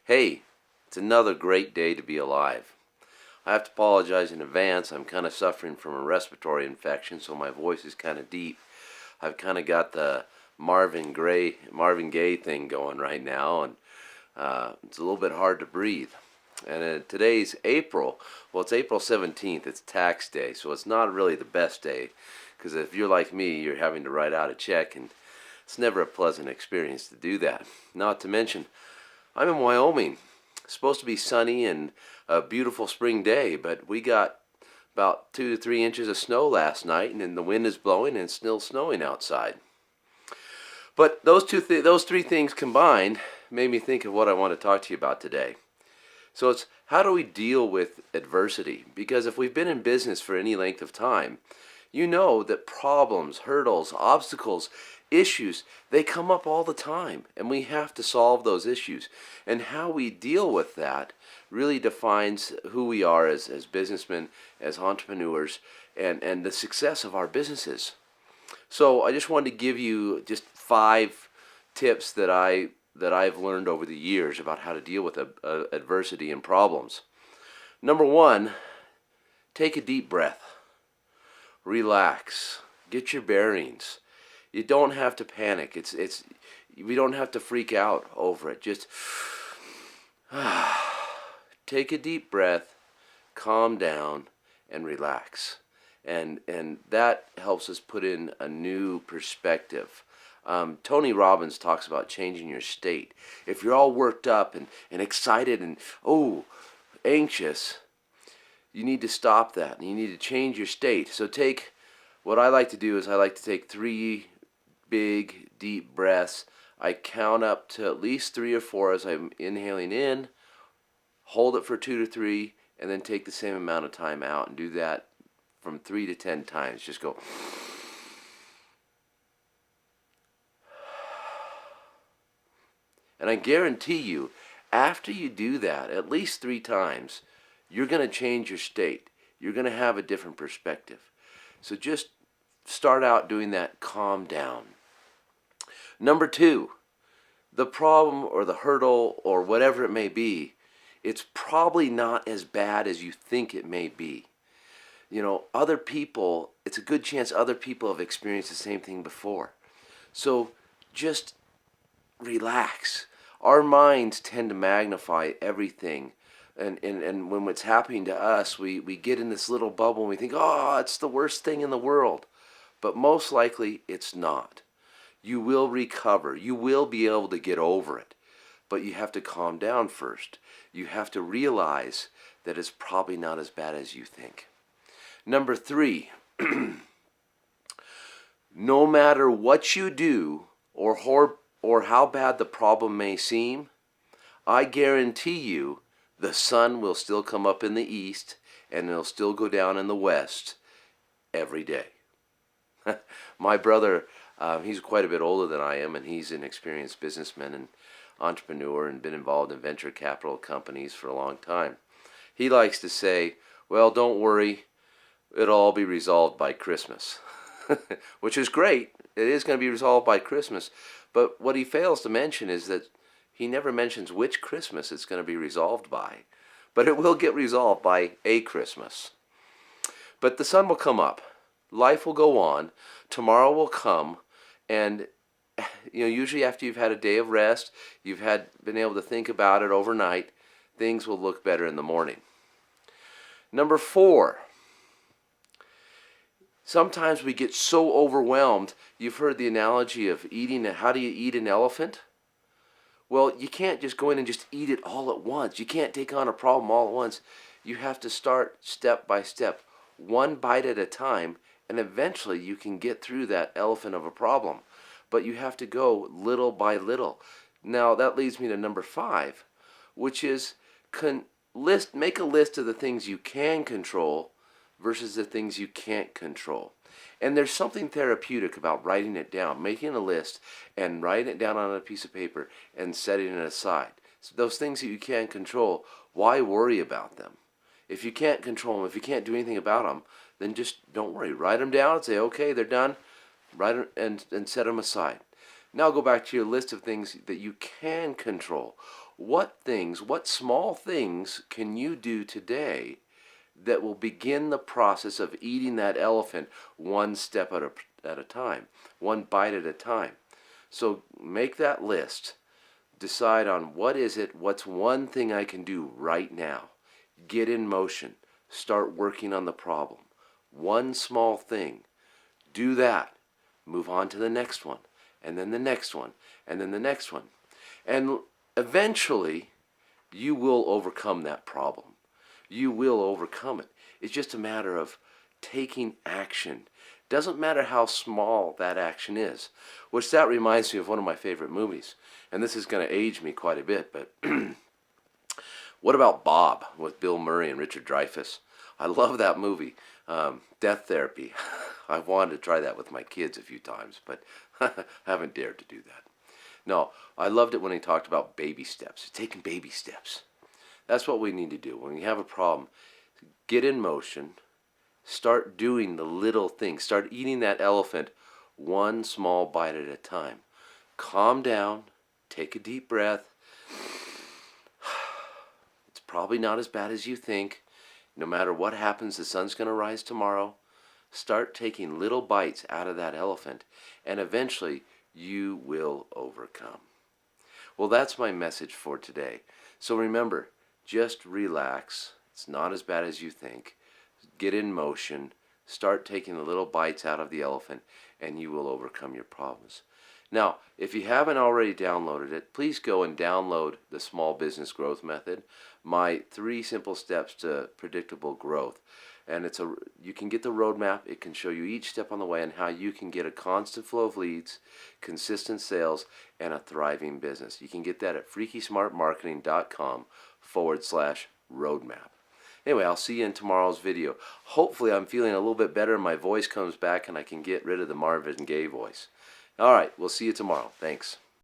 Hey, it's another great day to be alive. I have to apologize in advance. I'm kind of suffering from a respiratory infection, so my voice is kind of deep. I've kind of got the Marvin Gaye thing going right now, and it's a little bit hard to breathe. And today's April. Well, it's April 17th. It's tax day, so it's not really the best day. Because if you're like me, you're having to write out a check, and it's never a pleasant experience to do that. Not to mention, I'm in Wyoming. It's supposed to be sunny and a beautiful spring day, but we got about 2 to 3 inches of snow last night, and then the wind is blowing and it's still snowing outside. But those three things combined made me think of what I want to talk to you about today. So it's how do we deal with adversity? Because if we've been in business for any length of time, you know that problems, hurdles, obstacles, issues, they come up all the time, and we have to solve those issues. And how we deal with that really defines who we are as businessmen, as entrepreneurs, and the success of our businesses. So I just wanted to give you just 5 tips that I've learned over the years about how to deal with adversity and problems. Number one, take a deep breath. Relax. Get your bearings. You don't have to panic. We don't have to freak out over it. Just take a deep breath, calm down, and relax. And that helps us put in a new perspective. Tony Robbins talks about changing your state. If you're all worked up and excited and anxious, you need to stop that, and you need to change your state. So what I like to do is I like to take 3 big, deep breaths. I count up to at least 3 or 4 as I'm inhaling in, hold it for 2 to 3, and then take the same amount of time out, and do that from 3 to 10 times. Just go. And I guarantee you, after you do that at least 3 times, you're going to change your state. You're going to have a different perspective. So just start out doing that, calm down. Number 2, the problem or the hurdle or whatever it may be, it's probably not as bad as you think it may be. You know, other people, it's a good chance other people have experienced the same thing before. So just relax. Our minds tend to magnify everything. And when it's happening to us, we get in this little bubble and we think, oh, it's the worst thing in the world. But most likely it's not. You will recover. You will be able to get over it. But you have to calm down first. You have to realize that it's probably not as bad as you think. Number 3, no matter what you do or how bad the problem may seem, I guarantee you the sun will still come up in the east and it'll still go down in the west every day. My brother, he's quite a bit older than I am, and he's an experienced businessman and entrepreneur and been involved in venture capital companies for a long time. He likes to say, well, don't worry, it'll all be resolved by Christmas. Which is great. It is going to be resolved by Christmas. But what he fails to mention is that he never mentions which Christmas it's going to be resolved by. But it will get resolved by a Christmas. But the sun will come up. Life will go on. Tomorrow will come. And usually after you've had a day of rest, you've been able to think about it overnight, things will look better in the morning. Number 4. Sometimes we get so overwhelmed. You've heard the analogy of how do you eat an elephant? Well, you can't just go in and just eat it all at once. You can't take on a problem all at once. You have to start step by step, one bite at a time, and eventually you can get through that elephant of a problem. But you have to go little by little. Now, that leads me to number 5, which is make a list of the things you can control versus the things you can't control. And there's something therapeutic about writing it down, making a list and writing it down on a piece of paper and setting it aside. So those things that you can't control, why worry about them? If you can't control them, if you can't do anything about them, then just don't worry. Write them down and say, okay, they're done. Write them and set them aside. Now go back to your list of things that you can control. what small things can you do today that will begin the process of eating that elephant one step at a time, one bite at a time? So make that list. Decide on what's one thing I can do right now. Get in motion. Start working on the problem. One small thing. Do that. Move on to the next one, and then the next one, and then the next one. And eventually, you will overcome that problem. You will overcome it. It's just a matter of taking action. Doesn't matter how small that action is. Which that reminds me of one of my favorite movies. And this is going to age me quite a bit, but what about Bob with Bill Murray and Richard Dreyfuss? I love that movie, Death Therapy. I've wanted to try that with my kids a few times, but I haven't dared to do that. No, I loved it when he talked about baby steps, taking baby steps. That's what we need to do. When you have a problem, get in motion, start doing the little things, start eating that elephant one small bite at a time. Calm down, take a deep breath. It's probably not as bad as you think. No matter what happens, the sun's going to rise tomorrow. Start taking little bites out of that elephant, and eventually you will overcome. Well, that's my message for today. So remember, just relax. It's not as bad as you think. Get in motion. Start taking the little bites out of the elephant, and you will overcome your problems. Now, if you haven't already downloaded it, please go and download the Small Business Growth Method, my 3 simple steps to predictable growth. And you can get the roadmap. It can show you each step on the way and how you can get a constant flow of leads, consistent sales, and a thriving business. You can get that at freakysmartmarketing.com/roadmap. Anyway, I'll see you in tomorrow's video. Hopefully I'm feeling a little bit better and my voice comes back and I can get rid of the Marvin Gaye voice. All right, we'll see you tomorrow. Thanks.